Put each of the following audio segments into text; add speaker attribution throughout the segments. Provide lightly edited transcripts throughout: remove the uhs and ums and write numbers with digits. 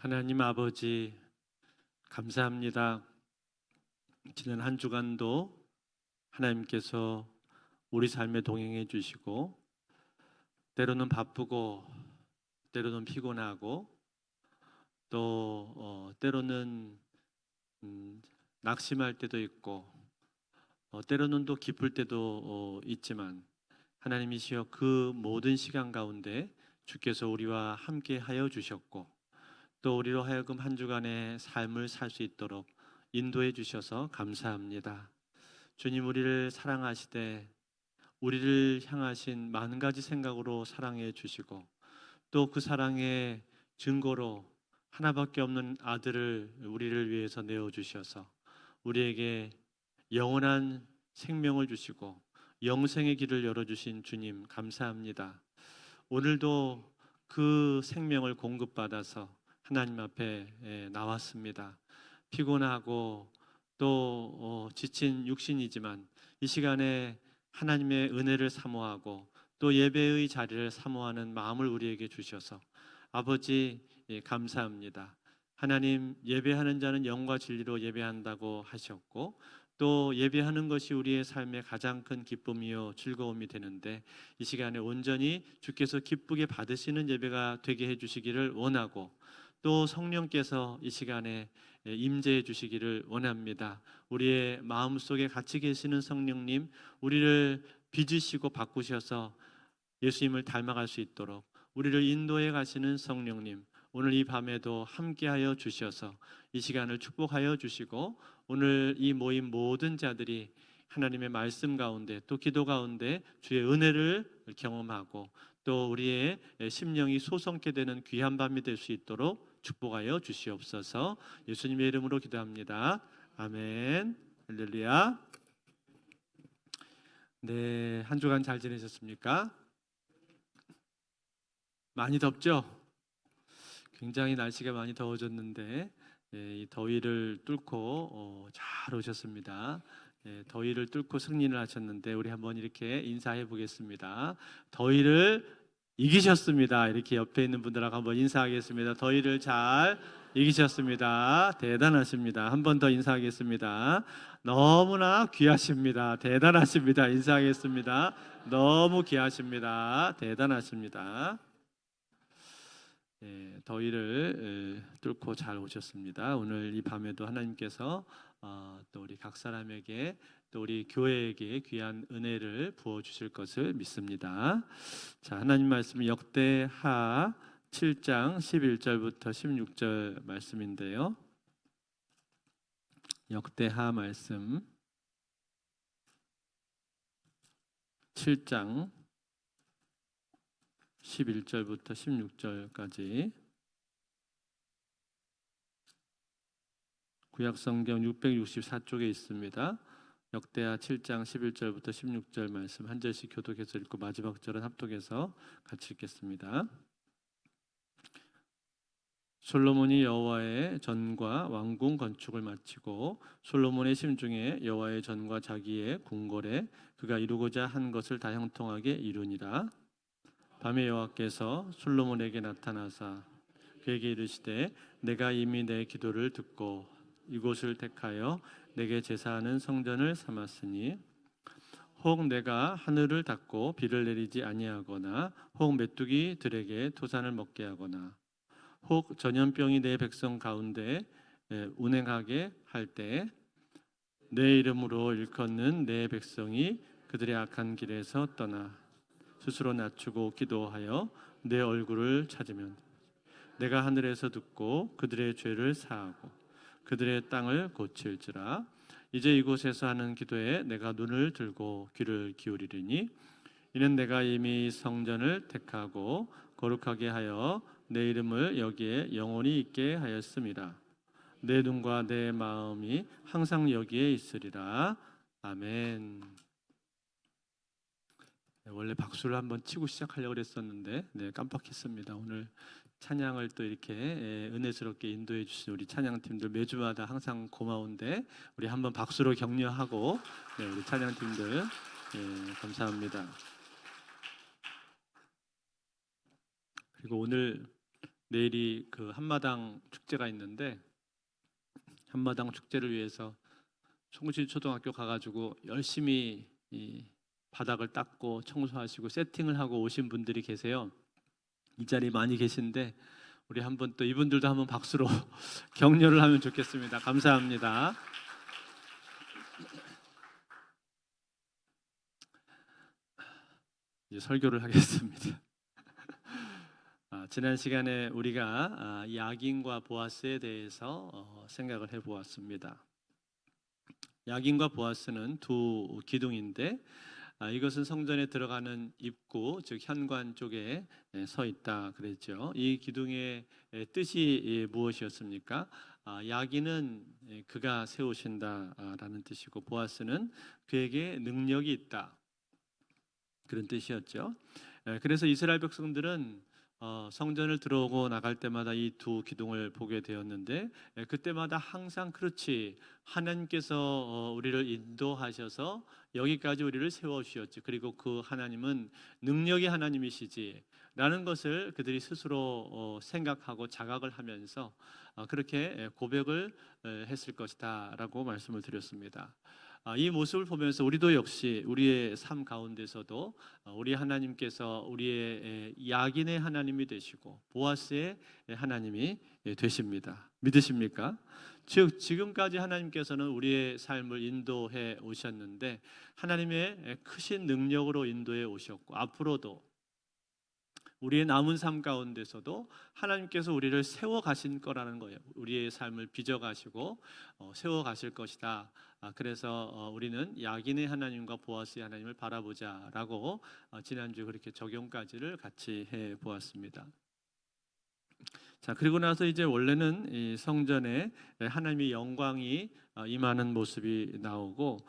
Speaker 1: 하나님 아버지, 감사합니다. 지난 한 주간도 하나님께서 우리 삶에 동행해 주시고, 때로는 바쁘고 때로는 피곤하고 또 때로는 낙심할 때도 있고 때로는 또 기쁠 때도 있지만, 하나님이시여, 그 모든 시간 가운데 주께서 우리와 함께 하여 주셨고, 또 우리로 하여금 한 주간의 삶을 살 수 있도록 인도해 주셔서 감사합니다. 주님, 우리를 사랑하시되 우리를 향하신 만 가지 생각으로 사랑해 주시고, 또 그 사랑의 증거로 하나밖에 없는 아들을 우리를 위해서 내어 주셔서 우리에게 영원한 생명을 주시고 영생의 길을 열어 주신 주님, 감사합니다. 오늘도 그 생명을 공급받아서 하나님 앞에 나왔습니다. 피곤하고 또 지친 육신이지만 이 시간에 하나님의 은혜를 사모하고 또 예배의 자리를 사모하는 마음을 우리에게 주셔서 아버지, 감사합니다. 하나님, 예배하는 자는 영과 진리로 예배한다고 하셨고, 또 예배하는 것이 우리의 삶의 가장 큰 기쁨이요 즐거움이 되는데, 이 시간에 온전히 주께서 기쁘게 받으시는 예배가 되게 해주시기를 원하고, 또 성령께서 이 시간에 임재해 주시기를 원합니다. 우리의 마음속에 같이 계시는 성령님, 우리를 빚으시고 바꾸셔서 예수님을 닮아갈 수 있도록 우리를 인도해 가시는 성령님, 오늘 이 밤에도 함께하여 주셔서 이 시간을 축복하여 주시고, 오늘 이 모임 모든 자들이 하나님의 말씀 가운데 또 기도 가운데 주의 은혜를 경험하고, 또 우리의 심령이 소성케 되는 귀한 밤이 될 수 있도록 축복하여 주시옵소서. 예수님의 이름으로 기도합니다. 아멘. 할렐루야. 네, 한 주간 잘 지내셨습니까? 많이 덥죠? 굉장히 날씨가 많이 더워졌는데, 이 더위를 뚫고 잘 오셨습니다. 더위를 뚫고 승리를 하셨는데, 우리 한번 이렇게 인사해 보겠습니다. 더위를 이기셨습니다. 이렇게 옆에 있는 분들하고 한번 인사하겠습니다. 더위를 잘 이기셨습니다. 대단하십니다. 한 번 더 인사하겠습니다. 너무나 귀하십니다. 대단하십니다. 인사하겠습니다. 너무 귀하십니다. 대단하십니다. 더위를 뚫고 잘 오셨습니다. 오늘 이 밤에도 하나님께서 또 우리 각 사람에게, 또 우리 교회에게 귀한 은혜를 부어 주실 것을 믿습니다. 자, 하나님 말씀 역대하 7장 11절부터 16절 말씀인데요. 역대하 말씀 7장 11절부터 16절까지, 구약성경 664쪽에 있습니다. 역대하 7장 11절부터 16절 말씀 한 절씩 교독해서 읽고 마지막 절은 합독해서 같이 읽겠습니다. 솔로몬이 여호와의 전과 왕궁 건축을 마치고, 솔로몬의 심중에 여호와의 전과 자기의 궁궐에 그가 이루고자 한 것을 다 형통하게 이루니라. 밤에 여호와께서 솔로몬에게 나타나사 그에게 이르시되, 내가 이미 내 기도를 듣고 이곳을 택하여 내게 제사하는 성전을 삼았으니, 혹 내가 하늘을 닫고 비를 내리지 아니하거나, 혹 메뚜기들에게 토산을 먹게 하거나, 혹 전염병이 내 백성 가운데 운행하게 할 때 내 이름으로 일컫는 내 백성이 그들의 악한 길에서 떠나 스스로 낮추고 기도하여 내 얼굴을 찾으면 내가 하늘에서 듣고 그들의 죄를 사하고 그들의 땅을 고칠지라. 이제 이곳에서 하는 기도에 내가 눈을 들고 귀를 기울이리니, 이는 내가 이미 성전을 택하고 거룩하게 하여 내 이름을 여기에 영원히 있게 하였음이라. 내 눈과 내 마음이 항상 여기에 있으리라. 아멘. 원래 박수를 한번 치고 시작하려고 했었는데 깜빡했습니다. 오늘 찬양을 또 이렇게 은혜스럽게 인도해 주신 우리 찬양팀들 매주마다 항상 고마운데, 우리 한번 박수로 격려하고, 우리 찬양팀들 감사합니다. 그리고 오늘 내일이 그 한마당 축제가 있는데 한마당 축제를 위해서 송실초등학교 가가지고 열심히 이 바닥을 닦고 청소하시고 세팅을 하고 오신 분들이 계세요. 이 자리에 많이 계신데 우리 한번 또 이분들도 한번 박수로 격려를 하면 좋겠습니다. 감사합니다. 이제 설교를 하겠습니다. 지난 시간에 우리가 야긴과 보아스에 대해서 생각을 해보았습니다. 야긴과 보아스는 두 기둥인데 이것은 성전에 들어가는 입구, 즉 현관 쪽에 서 있다 그랬죠. 이 기둥의 뜻이 무엇이었습니까? 야긴은 그가 세우신다라는 뜻이고 보아스는 그에게 능력이 있다 그런 뜻이었죠. 그래서 이스라엘 백성들은 성전을 들어오고 나갈 때마다 이 두 기둥을 보게 되었는데 그때마다 항상 그렇지 하나님께서 우리를 인도하셔서 여기까지 우리를 세워주셨지 그리고 그 하나님은 능력의 하나님이시지 라는 것을 그들이 스스로 생각하고 자각을 하면서 그렇게 고백을 했을 것이다 라고 말씀을 드렸습니다. 이 모습을 보면서 우리도 역시 우리의 삶 가운데서도 우리 하나님께서 우리의 야긴의 하나님이 되시고 보아스의 하나님이 되십니다. 믿으십니까? 즉 지금까지 하나님께서는 우리의 삶을 인도해 오셨는데 하나님의 크신 능력으로 인도해 오셨고 앞으로도 우리의 남은 삶 가운데서도 하나님께서 우리를 세워 가신 거라는 거예요. 우리의 삶을 빚어 가시고 세워 가실 것이다. 그래서 우리는 야긴의 하나님과 보아스의 하나님을 바라보자라고 지난주 그렇게 적용까지를 같이 해 보았습니다. 자, 그리고 나서 이제 원래는 이 성전에 하나님의 영광이 임하는 모습이 나오고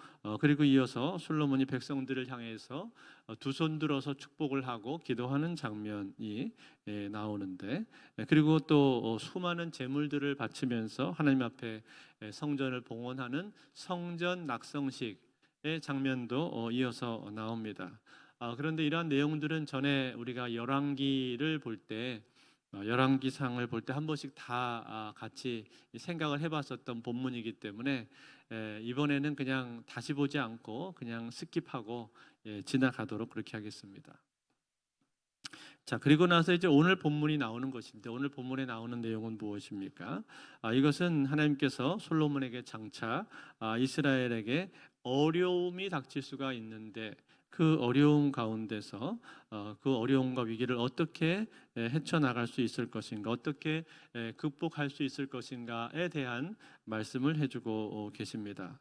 Speaker 1: 그리고 이어서 솔로몬이 백성들을 향해서 두 손 들어서 축복을 하고 기도하는 장면이 나오는데 그리고 또 수많은 제물들을 바치면서 하나님 앞에 성전을 봉헌하는 성전 낙성식의 장면도 이어서 나옵니다. 그런데 이러한 내용들은 전에 우리가 열왕기를 볼때 열왕기상을 볼 때 한 번씩 다 같이 생각을 해봤었던 본문이기 때문에 이번에는 그냥 다시 보지 않고 그냥 스킵하고 지나가도록 그렇게 하겠습니다. 자, 그리고 나서 이제 오늘 본문이 나오는 것인데 오늘 본문에 나오는 내용은 무엇입니까? 이것은 하나님께서 솔로몬에게 장차 이스라엘에게 어려움이 닥칠 수가 있는데 그 어려움 가운데서 그 어려움과 위기를 어떻게 헤쳐나갈 수 있을 것인가, 어떻게 극복할 수 있을 것인가에 대한 말씀을 해주고 계십니다.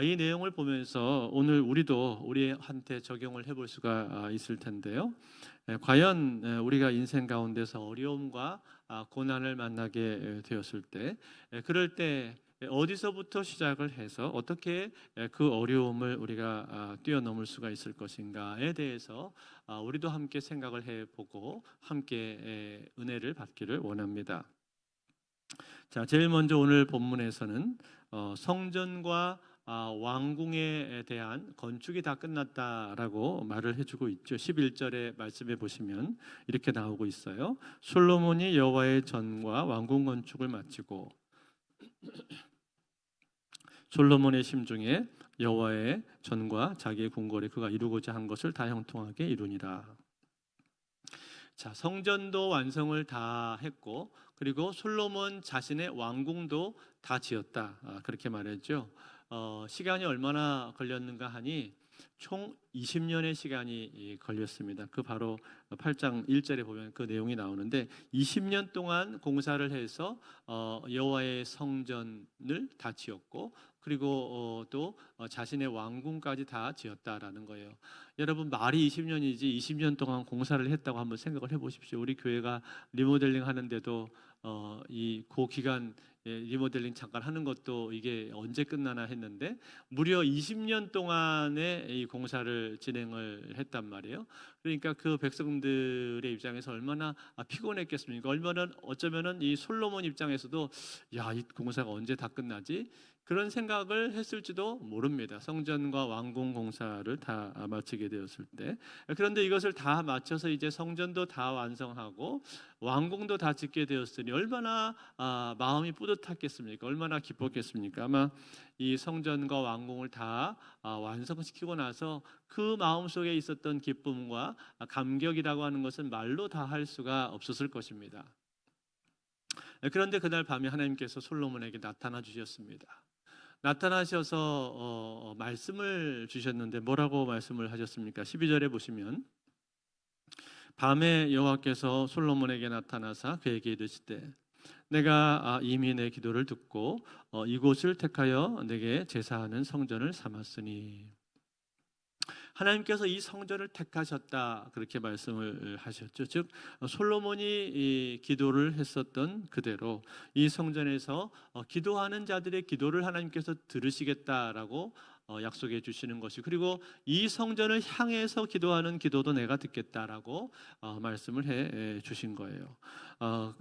Speaker 1: 이 내용을 보면서 오늘 우리도 우리한테 적용을 해볼 수가 있을 텐데요. 과연 우리가 인생 가운데서 어려움과 고난을 만나게 되었을 때 그럴 때 어디서부터 시작을 해서 어떻게 그 어려움을 우리가 뛰어넘을 수가 있을 것인가에 대해서 우리도 함께 생각을 해보고 함께 은혜를 받기를 원합니다. 자, 제일 먼저 오늘 본문에서는 성전과 왕궁에 대한 건축이 다 끝났다라고 말을 해주고 있죠. 11절의 말씀에 보시면 이렇게 나오고 있어요. 솔로몬이 여호와의 전과 왕궁 건축을 마치고 솔로몬의 심중에 여호와의 전과 자기의 궁궐에 그가 이루고자 한 것을 다 형통하게 이루니라. 자, 성전도 완성을 다 했고 그리고 솔로몬 자신의 왕궁도 다 지었다. 그렇게 말했죠. 시간이 얼마나 걸렸는가 하니 총 20년의 시간이 걸렸습니다. 그 바로 8장 1절에 보면 그 내용이 나오는데 20년 동안 공사를 해서 여호와의 성전을 다 지었고 그리고 또 자신의 왕궁까지 다 지었다라는 거예요. 여러분 말이 20년이지 20년 동안 공사를 했다고 한번 생각을 해보십시오. 우리 교회가 리모델링 하는데도 이 그 기간 리모델링 잠깐 하는 것도 이게 언제 끝나나 했는데 무려 20년 동안의 이 공사를 진행을 했단 말이에요. 그러니까 그 백성들의 입장에서 얼마나 피곤했겠습니까? 얼마나 어쩌면은 이 솔로몬 입장에서도 야, 이 공사가 언제 다 끝나지? 그런 생각을 했을지도 모릅니다. 성전과 왕궁 공사를 다 마치게 되었을 때. 그런데 이것을 다 마쳐서 이제 성전도 다 완성하고 왕궁도 다 짓게 되었으니 얼마나 마음이 뿌듯했겠습니까? 얼마나 기뻤겠습니까? 아마 이 성전과 왕궁을 다 완성시키고 나서 그 마음속에 있었던 기쁨과 감격이라고 하는 것은 말로 다 할 수가 없었을 것입니다. 그런데 그날 밤에 하나님께서 솔로몬에게 나타나 주셨습니다. 나타나셔서 말씀을 주셨는데 뭐라고 말씀을 하셨습니까? 12절에 보시면 밤에 여호와께서 솔로몬에게 나타나사 그에게 이르시되 내가 이미 내 기도를 듣고 이곳을 택하여 내게 제사하는 성전을 삼았으니 하나님께서 이 성전을 택하셨다 그렇게 말씀을 하셨죠. 즉 솔로몬이 이 기도를 했었던 그대로 이 성전에서 기도하는 자들의 기도를 하나님께서 들으시겠다라고 약속해 주시는 것이, 그리고 이 성전을 향해서 기도하는 기도도 내가 듣겠다라고 말씀을 해 주신 거예요.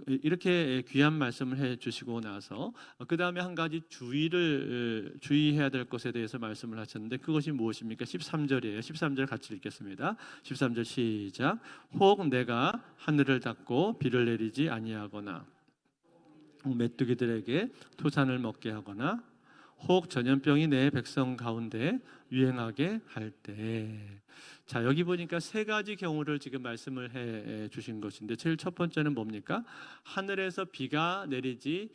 Speaker 1: 이렇게 귀한 말씀을 해 주시고 나서 그 다음에 한 가지 주의해야 될 것에 대해서 말씀을 하셨는데 그것이 무엇입니까? 13절이에요. 13절 같이 읽겠습니다. 13절 시작. 혹 내가 하늘을 닫고 비를 내리지 아니하거나 메뚜기들에게 토산을 먹게 하거나 혹 전염병이 내 백성 가운데 유행하게 할 때. 자, 여기 보니까 세 가지 경우를 지금 말씀을 해 주신 것인데 제일 첫 번째는 뭡니까? 하늘에서 비가 내리지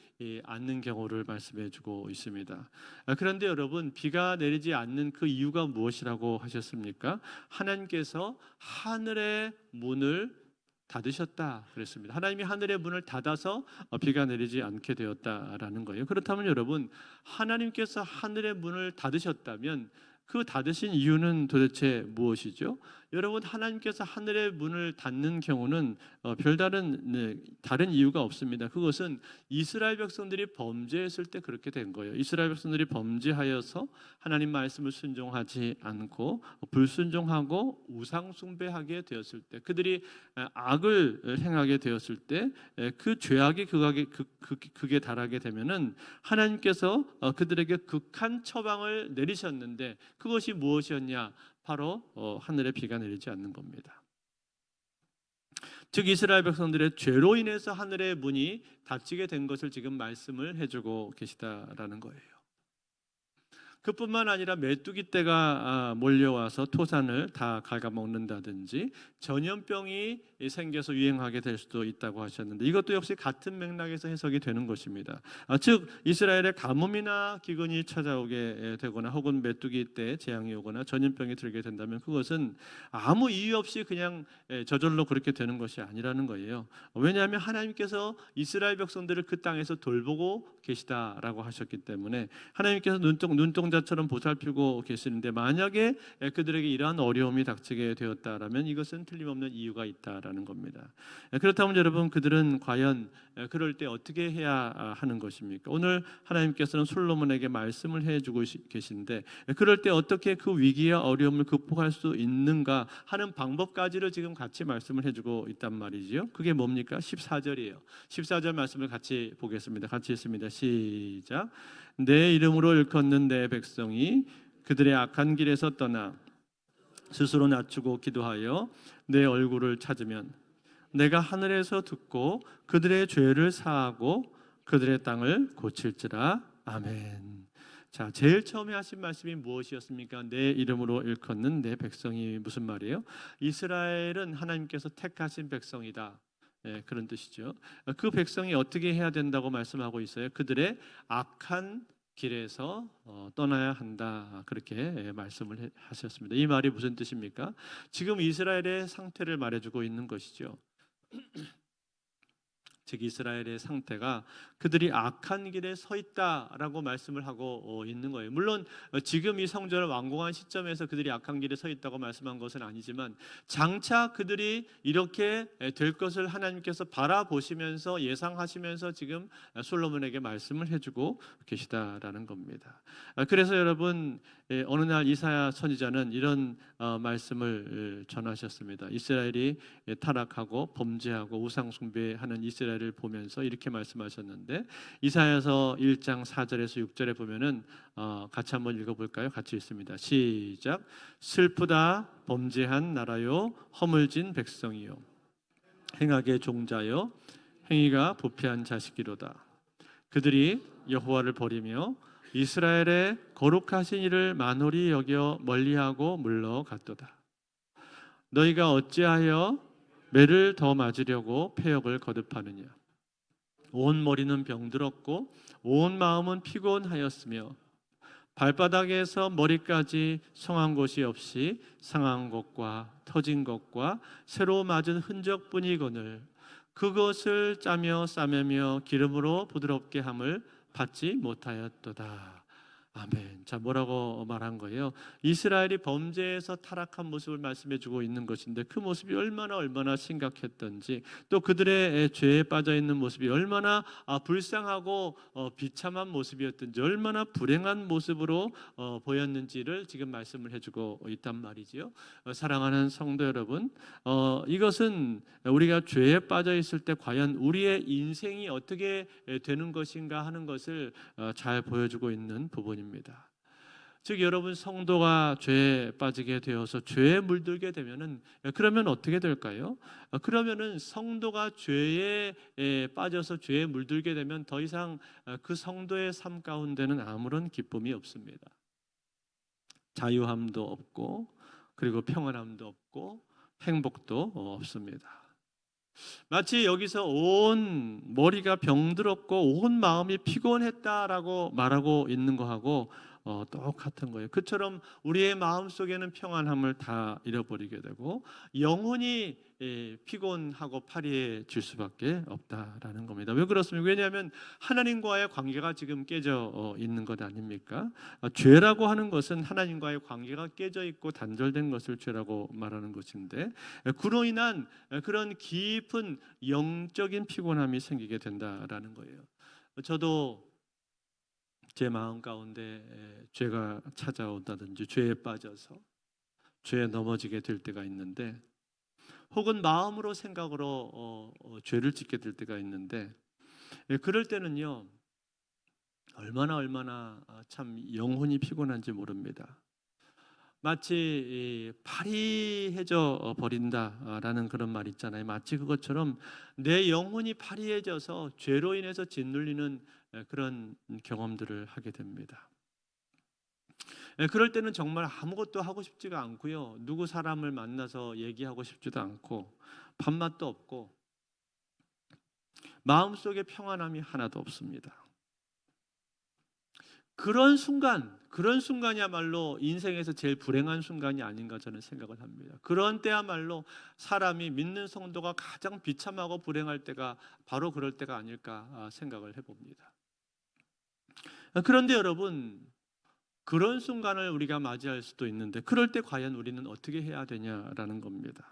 Speaker 1: 않는 경우를 말씀해 주고 있습니다. 그런데 여러분, 비가 내리지 않는 그 이유가 무엇이라고 하셨습니까? 하나님께서 하늘의 문을 닫으셨다 그랬습니다. 하나님이 하늘의 문을 닫아서 비가 내리지 않게 되었다라는 거예요. 그렇다면 여러분, 하나님께서 하늘의 문을 닫으셨다면 그 닫으신 이유는 도대체 무엇이죠? 여러분, 하나님께서 하늘의 문을 닫는 경우는 별다른 다른 이유가 없습니다. 그것은 이스라엘 백성들이 범죄했을 때 그렇게 된 거예요. 이스라엘 백성들이 범죄하여서 하나님 말씀을 순종하지 않고 불순종하고 우상 숭배하게 되었을 때, 그들이 악을 행하게 되었을 때 그 죄악이 극에 달하게 되면은 하나님께서 그들에게 극한 처방을 내리셨는데 그것이 무엇이었냐? 바로 하늘에 비가 내리지 않는 겁니다. 즉 이스라엘 백성들의 죄로 인해서 하늘의 문이 닫히게 된 것을 지금 말씀을 해주고 계시다라는 거예요. 그뿐만 아니라 메뚜기 떼가 몰려와서 토산을 다 갉아먹는다든지 전염병이 생겨서 유행하게 될 수도 있다고 하셨는데 이것도 역시 같은 맥락에서 해석이 되는 것입니다. 즉 이스라엘에 가뭄이나 기근이 찾아오게 되거나 혹은 메뚜기 떼 재앙이 오거나 전염병이 들게 된다면 그것은 아무 이유 없이 그냥 저절로 그렇게 되는 것이 아니라는 거예요. 왜냐하면 하나님께서 이스라엘 백성들을 그 땅에서 돌보고 계시다라고 하셨기 때문에 하나님께서 눈동자처럼 보살피고 계시는데 만약에 그들에게 이러한 어려움이 닥치게 되었다라면 이것은 틀림없는 이유가 있다라는 겁니다. 그렇다면 여러분, 그들은 과연 그럴 때 어떻게 해야 하는 것입니까? 오늘 하나님께서는 솔로몬에게 말씀을 해주고 계신데 그럴 때 어떻게 그 위기와 어려움을 극복할 수 있는가 하는 방법까지를 지금 같이 말씀을 해주고 있단 말이지요. 그게 뭡니까? 14절이에요. 14절 말씀을 같이 보겠습니다. 같이 읽습니다. 시작. 내 이름으로 일컫는 내 백성이 그들의 악한 길에서 떠나 스스로 낮추고 기도하여 내 얼굴을 찾으면 내가 하늘에서 듣고 그들의 죄를 사하고 그들의 땅을 고칠지라. 아멘. 자, 제일 처음에 하신 말씀이 무엇이었습니까? 내 이름으로 일컫는 내 백성이 무슨 말이에요? 이스라엘은 하나님께서 택하신 백성이다. 그런 뜻이죠. 그 백성이 어떻게 해야 된다고 말씀하고 있어요? 그들의 악한 길에서 떠나야 한다. 그렇게 말씀을 하셨습니다. 이 말이 무슨 뜻입니까? 지금 이스라엘의 상태를 말해주고 있는 것이죠. 즉 이스라엘의 상태가 그들이 악한 길에 서 있다라고 말씀을 하고 있는 거예요. 물론 지금 이 성전을 완공한 시점에서 그들이 악한 길에 서 있다고 말씀한 것은 아니지만 장차 그들이 이렇게 될 것을 하나님께서 바라보시면서 예상하시면서 지금 솔로몬에게 말씀을 해주고 계시다라는 겁니다. 그래서 여러분, 어느 날 이사야 선지자는 이런 말씀을 전하셨습니다. 이스라엘이 타락하고 범죄하고 우상 숭배하는 이스라엘을 보면서 이렇게 말씀하셨는데, 이사야서 1장 4절에서 6절에 보면은 같이 한번 읽어볼까요? 같이 읽습니다. 시작. 슬프다 범죄한 나라요 허물진 백성이요 행악의 종자여 행위가 부패한 자식이로다. 그들이 여호와를 버리며 이스라엘의 거룩하신 이를 만홀히 여겨 멀리하고 물러갔도다. 너희가 어찌하여 매를 더 맞으려고 패역을 거듭하느냐. 온 머리는 병들었고 온 마음은 피곤하였으며 발바닥에서 머리까지 성한 곳이 없이 상한 것과 터진 것과 새로 맞은 흔적뿐이거늘 그것을 짜며 싸매며 기름으로 부드럽게 함을 받지 못하였도다. 아멘. 자, 뭐라고 말한 거예요? 이스라엘이 범죄에서 타락한 모습을 말씀해 주고 있는 것인데, 그 모습이 얼마나 심각했던지, 또 그들의 죄에 빠져 있는 모습이 얼마나 불쌍하고 비참한 모습이었던지, 얼마나 불행한 모습으로 보였는지를 지금 말씀을 해주고 있단 말이지요. 사랑하는 성도 여러분, 이것은 우리가 죄에 빠져 있을 때 과연 우리의 인생이 어떻게 되는 것인가 하는 것을 잘 보여주고 있는 부분입니다. 즉, 여러분, 성도가 죄에 빠지게 되어서 죄에 물들게 되면은, 그러면 어떻게 될까요? 그러면은 성도가 죄에 빠져서 죄에 물들게 되면 더 이상 그 성도의 삶 가운데는 아무런 기쁨이 없습니다. 자유함도 없고, 그리고 평안함도 없고, 행복도 없습니다. 마치 여기서 온 머리가 병들었고 온 마음이 피곤했다라고 말하고 있는 거하고 똑같은 거예요. 그처럼 우리의 마음 속에는 평안함을 다 잃어버리게 되고 영혼이 피곤하고 파리해질 수밖에 없다라는 겁니다. 왜 그렇습니까? 왜냐하면 하나님과의 관계가 지금 깨져 있는 것 아닙니까? 죄라고 하는 것은 하나님과의 관계가 깨져 있고 단절된 것을 죄라고 말하는 것인데, 그로 인한 그런 깊은 영적인 피곤함이 생기게 된다라는 거예요. 저도 제 마음 가운데 죄가 찾아온다든지 죄에 빠져서 죄에 넘어지게 될 때가 있는데, 혹은 마음으로 생각으로 죄를 짓게 될 때가 있는데, 그럴 때는요 얼마나 참 영혼이 피곤한지 모릅니다. 마치 파리해져 버린다라는 그런 말 있잖아요. 마치 그것처럼 내 영혼이 파리해져서 죄로 인해서 짓눌리는 그런 경험들을 하게 됩니다. 그럴 때는 정말 아무것도 하고 싶지가 않고요, 누구 사람을 만나서 얘기하고 싶지도 않고 밥맛도 없고 마음속에 평안함이 하나도 없습니다. 그런 순간이야말로 인생에서 제일 불행한 순간이 아닌가 저는 생각을 합니다. 그런 때야말로 사람이 믿는 성도가 가장 비참하고 불행할 때가 바로 그럴 때가 아닐까 생각을 해봅니다. 그런데 여러분, 그런 순간을 우리가 맞이할 수도 있는데, 그럴 때 과연 우리는 어떻게 해야 되냐라는 겁니다.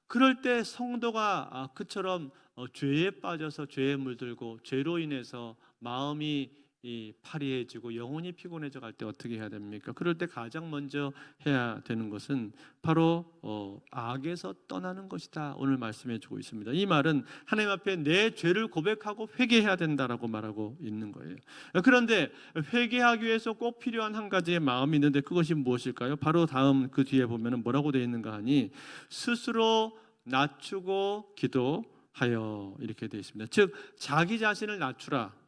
Speaker 1: 그럴 때 성도가 그처럼 죄에 빠져서 죄에 물들고 죄로 인해서 마음이 파리해지고 영혼이 피곤해져 갈 때 어떻게 해야 됩니까? 그럴 때 가장 먼저 해야 되는 것은 바로 악에서 떠나는 것이다. 오늘 말씀해 주고 있습니다. 이 말은 하나님 앞에 내 죄를 고백하고 회개해야 된다라고 말하고 있는 거예요. 그런데 회개하기 위해서 꼭 필요한 한 가지의 마음이 있는데, 그것이 무엇일까요? 바로 다음 그 뒤에 보면은 뭐라고 되어 있는가 하니, 스스로 낮추고 기도하여, 이렇게 되어 있습니다. 즉, 자기 자신을 낮추라,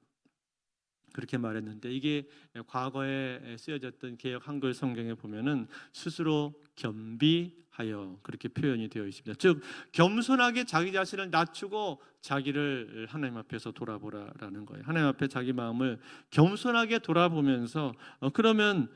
Speaker 1: 그렇게 말했는데, 이게 과거에 쓰여졌던 개역 한글 성경에 보면은 스스로 겸비하여, 그렇게 표현이 되어 있습니다. 즉, 겸손하게 자기 자신을 낮추고 자기를 하나님 앞에서 돌아보라라는 거예요. 하나님 앞에 자기 마음을 겸손하게 돌아보면서 그러면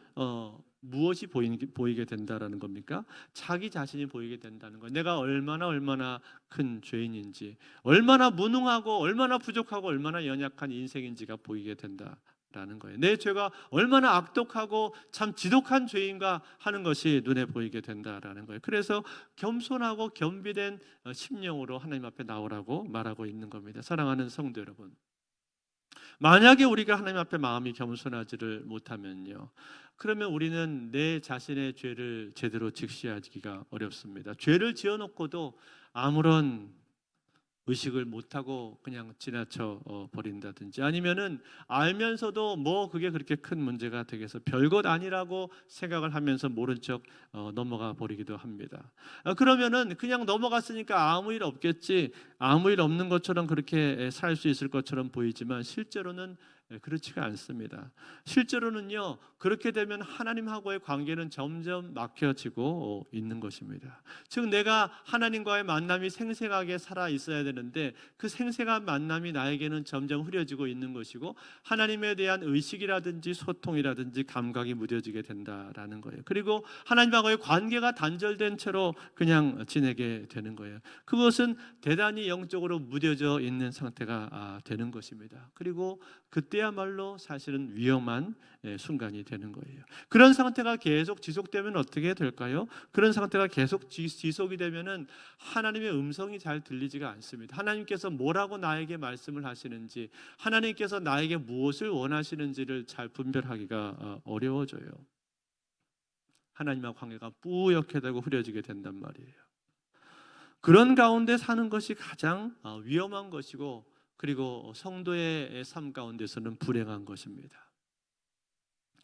Speaker 1: 무엇이 보이게 된다라는 겁니까? 자기 자신이 보이게 된다는 거예요. 내가 얼마나 큰 죄인인지, 얼마나 무능하고 얼마나 부족하고 얼마나 연약한 인생인지가 보이게 된다라는 거예요. 내 죄가 얼마나 악독하고 참 지독한 죄인가 하는 것이 눈에 보이게 된다라는 거예요. 그래서 겸손하고 겸비된 심령으로 하나님 앞에 나오라고 말하고 있는 겁니다. 사랑하는 성도 여러분, 만약에 우리가 하나님 앞에 마음이 겸손하지를 못하면요, 그러면 우리는 내 자신의 죄를 제대로 직시하기가 어렵습니다. 죄를 지어놓고도 아무런 의식을 못하고 그냥 지나쳐 버린다든지, 아니면은 알면서도 뭐 그게 그렇게 큰 문제가 되겠어, 별것 아니라고 생각을 하면서 모른 척 넘어가 버리기도 합니다. 그러면은 그냥 넘어갔으니까 아무 일 없겠지, 아무 일 없는 것처럼 그렇게 살 수 있을 것처럼 보이지만 실제로는 그렇지가 않습니다. 실제로는요, 그렇게 되면 하나님하고의 관계는 점점 막혀지고 있는 것입니다. 즉, 내가 하나님과의 만남이 생생하게 살아 있어야 되는데 그 생생한 만남이 나에게는 점점 흐려지고 있는 것이고, 하나님에 대한 의식이라든지 소통이라든지 감각이 무뎌지게 된다라는 거예요. 그리고 하나님하고의 관계가 단절된 채로 그냥 지내게 되는 거예요. 그것은 대단히 영적으로 무뎌져 있는 상태가 되는 것입니다. 그리고 그때야말로 사실은 위험한 순간이 되는 거예요. 그런 상태가 계속 지속되면 어떻게 될까요? 그런 상태가 계속 지속이 되면은 하나님의 음성이 잘 들리지가 않습니다. 하나님께서 뭐라고 나에게 말씀을 하시는지, 하나님께서 나에게 무엇을 원하시는지를 잘 분별하기가 어려워져요. 하나님과 관계가 뿌옇게 되고 흐려지게 된단 말이에요. 그런 가운데 사는 것이 가장 위험한 것이고, 그리고 성도의 삶 가운데서는 불행한 것입니다.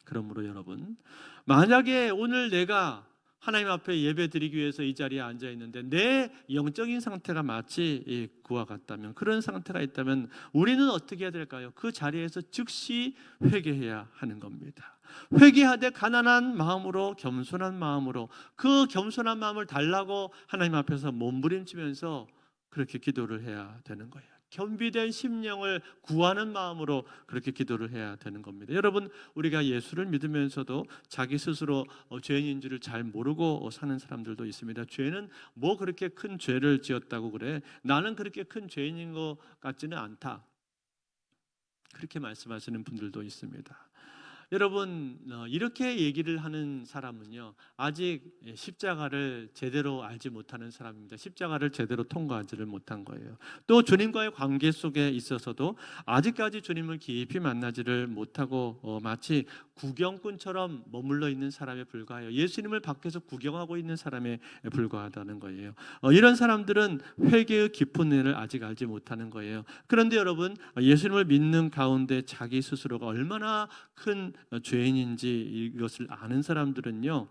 Speaker 1: 그러므로 여러분, 만약에 오늘 내가 하나님 앞에 예배 드리기 위해서 이 자리에 앉아 있는데 내 영적인 상태가 마치 그와 같다면, 그런 상태가 있다면 우리는 어떻게 해야 될까요? 그 자리에서 즉시 회개해야 하는 겁니다. 회개하되 가난한 마음으로, 겸손한 마음으로, 그 겸손한 마음을 달라고 하나님 앞에서 몸부림치면서 그렇게 기도를 해야 되는 거예요. 겸비된 심령을 구하는 마음으로 그렇게 기도를 해야 되는 겁니다. 여러분, 우리가 예수를 믿으면서도 자기 스스로 죄인인 줄을 잘 모르고 사는 사람들도 있습니다. 죄는 뭐 그렇게 큰 죄를 지었다고 그래, 나는 그렇게 큰 죄인인 것 같지는 않다, 그렇게 말씀하시는 분들도 있습니다. 여러분, 이렇게 얘기를 하는 사람은요, 아직 십자가를 제대로 알지 못하는 사람입니다. 십자가를 제대로 통과하지를 못한 거예요. 또 주님과의 관계 속에 있어서도 아직까지 주님을 깊이 만나지를 못하고 마치 구경꾼처럼 머물러 있는 사람에 불과해요. 예수님을 밖에서 구경하고 있는 사람에 불과하다는 거예요. 이런 사람들은 회개의 깊은 은혜를 아직 알지 못하는 거예요. 그런데 여러분, 예수님을 믿는 가운데 자기 스스로가 얼마나 큰 죄인인지 이것을 아는 사람들은요,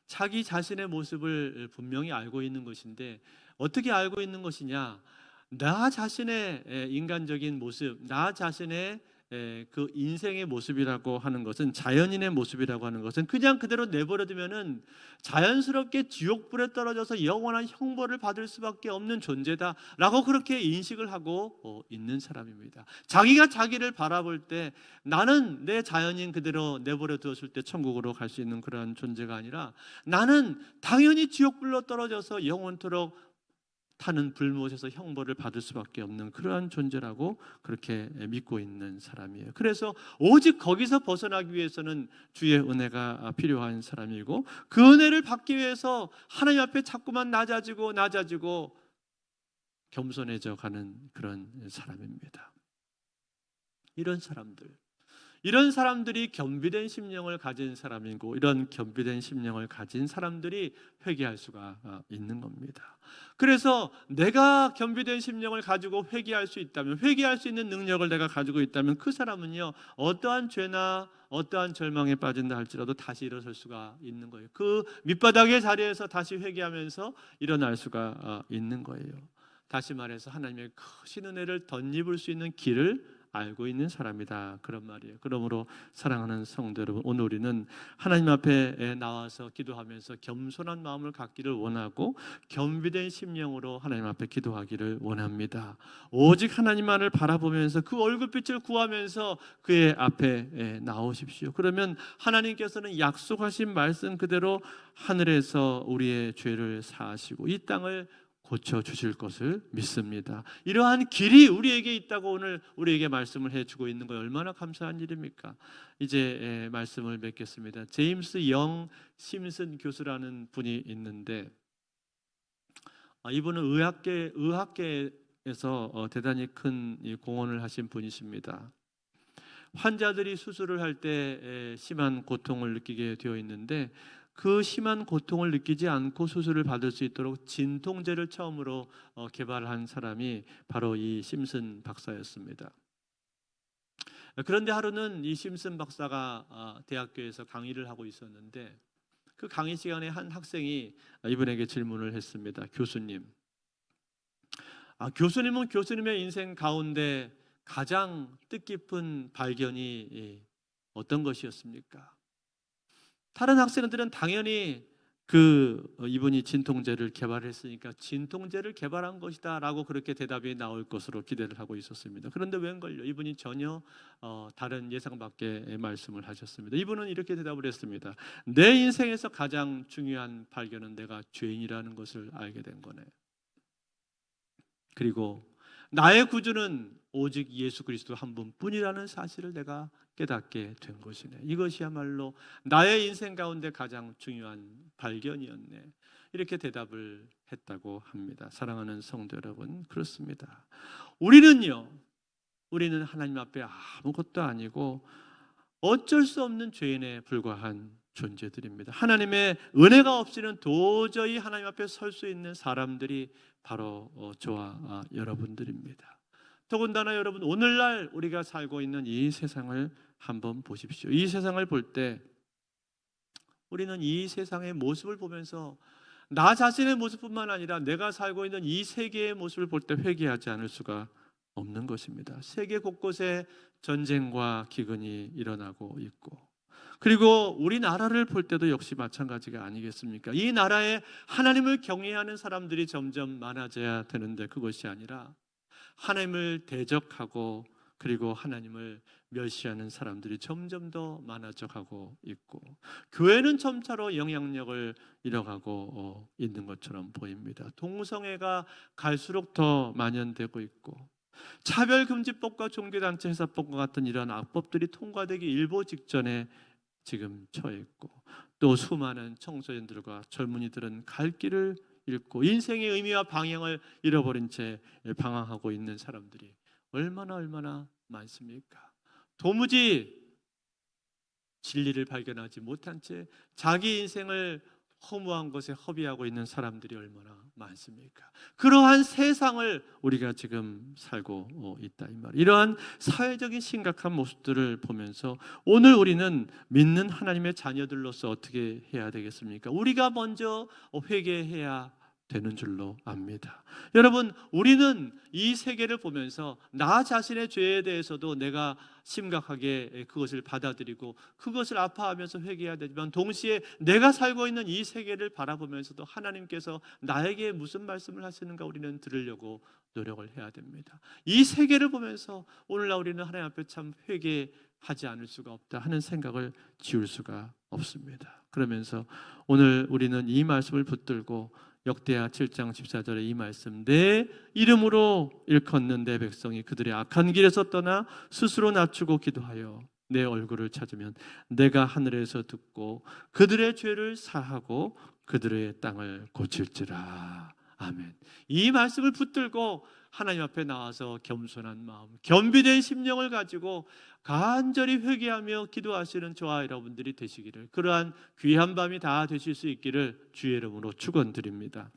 Speaker 1: 자기 자신의 모습을 분명히 알고 있는 것인데, 어떻게 알고 있는 것이냐, 나 자신의 인간적인 모습, 나 자신의 그 인생의 모습이라고 하는 것은, 자연인의 모습이라고 하는 것은 그냥 그대로 내버려두면은 자연스럽게 지옥불에 떨어져서 영원한 형벌을 받을 수밖에 없는 존재다라고 그렇게 인식을 하고 있는 사람입니다. 자기가 자기를 바라볼 때 나는 내 자연인 그대로 내버려 두었을 때 천국으로 갈 수 있는 그러한 존재가 아니라, 나는 당연히 지옥불로 떨어져서 영원토록 타는 불못에서 형벌을 받을 수밖에 없는 그러한 존재라고 그렇게 믿고 있는 사람이에요. 그래서 오직 거기서 벗어나기 위해서는 주의 은혜가 필요한 사람이고, 그 은혜를 받기 위해서 하나님 앞에 자꾸만 낮아지고 겸손해져 가는 그런 사람입니다. 이런 사람들이 겸비된 심령을 가진 사람이고, 이런 겸비된 심령을 가진 사람들이 회개할 수가 있는 겁니다. 그래서 내가 겸비된 심령을 가지고 회개할 수 있다면, 회개할 수 있는 능력을 내가 가지고 있다면, 그 사람은요, 어떠한 죄나 어떠한 절망에 빠진다 할지라도 다시 일어설 수가 있는 거예요. 그 밑바닥의 자리에서 다시 회개하면서 일어날 수가 있는 거예요. 다시 말해서 하나님의 크신 은혜를 덧입을 수 있는 길을 알고 있는 사람이다, 그런 말이에요. 그러므로 사랑하는 성도 여러분, 오늘 우리는 하나님 앞에 나와서 기도하면서 겸손한 마음을 갖기를 원하고, 겸비된 심령으로 하나님 앞에 기도하기를 원합니다. 오직 하나님만을 바라보면서 그 얼굴빛을 구하면서 그의 앞에 나오십시오. 그러면 하나님께서는 약속하신 말씀 그대로 하늘에서 우리의 죄를 사하시고 이 땅을 고쳐주실 것을 믿습니다. 이러한 길이 우리에게 있다고 오늘 우리에게 말씀을 해주고 있는 거 얼마나 감사한 일입니까? 이제 말씀을 맺겠습니다. 제임스 영 심슨 교수라는 분이 있는데, 이분은 의학계 대단히 큰 이 공헌을 하신 분이십니다. 환자들이 수술을 할 때 심한 고통을 느끼게 되어 있는데 그 심한 고통을 느끼지 않고 수술을 받을 수 있도록 진통제를 처음으로 개발한 사람이 바로 이 심슨 박사였습니다. 그런데 하루는 이 심슨 박사가 대학교에서 강의를 하고 있었는데 그 강의 시간에 한 학생이 이분에게 질문을 했습니다. 교수님, 교수님은 교수님의 인생 가운데 가장 뜻깊은 발견이 어떤 것이었습니까? 다른 학생들은 당연히 이분이 진통제를 개발했으니까 진통제를 개발한 것이다 라고 그렇게 대답이 나올 것으로 기대를 하고 있었습니다. 그런데 웬걸요? 이분이 전혀 다른 예상 밖의 말씀을 하셨습니다. 이분은 이렇게 대답을 했습니다. 내 인생에서 가장 중요한 발견은 내가 죄인이라는 것을 알게 된 거네. 그리고 나의 구주는 오직 예수 그리스도 한 분뿐이라는 사실을 내가 깨닫게 된 것이네. 이것이야말로 나의 인생 가운데 가장 중요한 발견이었네. 이렇게 대답을 했다고 합니다. 사랑하는 성도 여러분, 그렇습니다. 우리는 하나님 앞에 아무것도 아니고 어쩔 수 없는 죄인에 불과한 존재들입니다. 하나님의 은혜가 없이는 도저히 하나님 앞에 설 수 있는 사람들이 바로 저와 여러분들입니다. 더군다나 여러분, 오늘날 우리가 살고 있는 이 세상을 한번 보십시오. 이 세상을 볼 때 우리는 이 세상의 모습을 보면서 나 자신의 모습뿐만 아니라 내가 살고 있는 이 세계의 모습을 볼 때 회개하지 않을 수가 없는 것입니다. 세계 곳곳에 전쟁과 기근이 일어나고 있고, 그리고 우리나라를 볼 때도 역시 마찬가지가 아니겠습니까? 이 나라에 하나님을 경외하는 사람들이 점점 많아져야 되는데 그것이 아니라 하나님을 대적하고 그리고 하나님을 멸시하는 사람들이 점점 더 많아져 가고 있고, 교회는 점차로 영향력을 잃어가고 있는 것처럼 보입니다. 동성애가 갈수록 더 만연되고 있고, 차별금지법과 종교단체 해사법과 같은 이러한 악법들이 통과되기 일보 직전에 지금 처해 있고, 또 수많은 청소년들과 젊은이들은 갈 길을 잃고 인생의 의미와 방향을 잃어버린 채 방황하고 있는 사람들이 얼마나 많습니까? 도무지 진리를 발견하지 못한 채 자기 인생을 허무한 것에 허비하고 있는 사람들이 얼마나 많습니까? 그러한 세상을 우리가 지금 살고 있다 이 말. 이러한 사회적인 심각한 모습들을 보면서 오늘 우리는 믿는 하나님의 자녀들로서 어떻게 해야 되겠습니까? 우리가 먼저 회개해야 되는 줄로 압니다. 여러분, 우리는 이 세계를 보면서 나 자신의 죄에 대해서도 내가 심각하게 그것을 받아들이고 그것을 아파하면서 회개해야 되지만, 동시에 내가 살고 있는 이 세계를 바라보면서도 하나님께서 나에게 무슨 말씀을 하시는가 우리는 들으려고 노력을 해야 됩니다. 이 세계를 보면서 오늘날 우리는 하나님 앞에 참 회개하지 않을 수가 없다 하는 생각을 지울 수가 없습니다. 그러면서 오늘 우리는 이 말씀을 붙들고 역대하 7장 14절의 이 말씀, 내 이름으로 일컫는 내 백성이 그들의 악한 길에서 떠나 스스로 낮추고 기도하여 내 얼굴을 찾으면 내가 하늘에서 듣고 그들의 죄를 사하고 그들의 땅을 고칠지라. 아멘. 이 말씀을 붙들고 하나님 앞에 나와서 겸손한 마음, 겸비된 심령을 가지고 간절히 회개하며 기도하시는 저와 여러분들이 되시기를, 그러한 귀한 밤이 다 되실 수 있기를 주의 이름으로 축원드립니다.